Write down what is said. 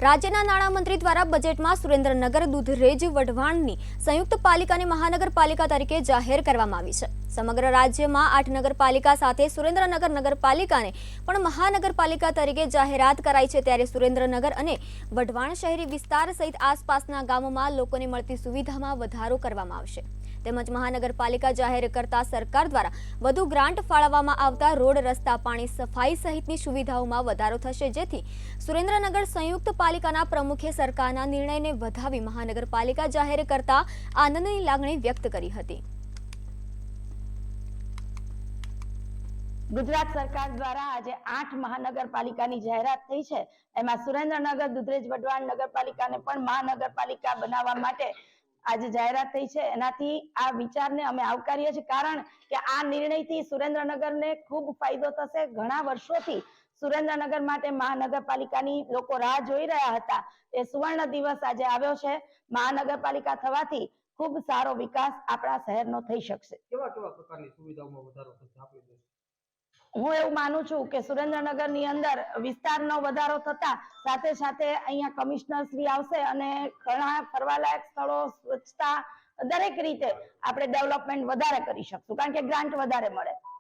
રાજ્યના નાણામંત્રી દ્વારા બજેટમાં સુરેન્દ્રનગર દૂધરેજ વઢવાણની સંયુક્ત પાલિકાને મહાનગરપાલિકા તરીકે જાહેર કરવામાં આવી છે। સમગ્ર રાજ્યમાં 8 નગરપાલિકા સાથે સુરેન્દ્રનગર નગરપાલિકાને પણ મહાનગરપાલિકા તરીકે જાહેરાત કરાઈ છે। ત્યારે સુરેન્દ્રનગર અને વઢવાણ શહેરી વિસ્તાર સહિત આસપાસના ગામોમાં લોકોને મળતી સુવિધામાં વધારો કરવામાં આવશે। તેમજ મહાનગરપાલિકા જાહેર કરતા સરકાર દ્વારા વધુ ગ્રાન્ટ ફાળવવામાં આવતા રોડ રસ્તા પાણી સફાઈ સહિતની સુવિધાઓમાં વધારો થશે, જેથી સુરેન્દ્રનગર સંયુક્ત પાલિકાના પ્રમુખે સરકારના નિર્ણયને વધાવી મહાનગરપાલિકા જાહેર કરતા આનંદની લાગણી વ્યક્ત કરી હતી। ગુજરાત સરકાર દ્વારા આજે 8 મહાનગરપાલિકાની જાહેરાત થઈ છે। એમાં સુરેન્દ્રનગર દૂધરેજ વઢવાણ નગરપાલિકાને પણ મહાનગરપાલિકા બનાવવા માટે આજે જાહેરાત થઈ છે। એનાથી આ વિચારને અમે આવકારીએ છીએ, કારણ કે આ નિર્ણયથી સુરેન્દ્રનગરને ખૂબ ફાયદો થશે। ઘણા વર્ષોથી સુરેન્દ્રનગર માટે મહાનગરપાલિકાની લોકો રાહ જોઈ રહ્યા હતા। એ સુવર્ણ દિવસ આજે આવ્યો છે। મહાનગરપાલિકા થવાથી ખૂબ સારો વિકાસ આપણા શહેરનો થઈ શકશે। કેવા પ્રકારની સુવિધાઓમાં વધારો થશે આપણી દેશ? હું એવું માનું છું કે સુરેન્દ્રનગરની અંદર વિસ્તારનો વધારો થતા સાથે સાથે અહીંયા કમિશનર શ્રી આવશે અને ઘણા ફરવાલાયક સ્થળો, સ્વચ્છતા, દરેક રીતે આપણે ડેવલપમેન્ટ વધારે કરી શકશું, કારણ કે ગ્રાન્ટ વધારે મળે।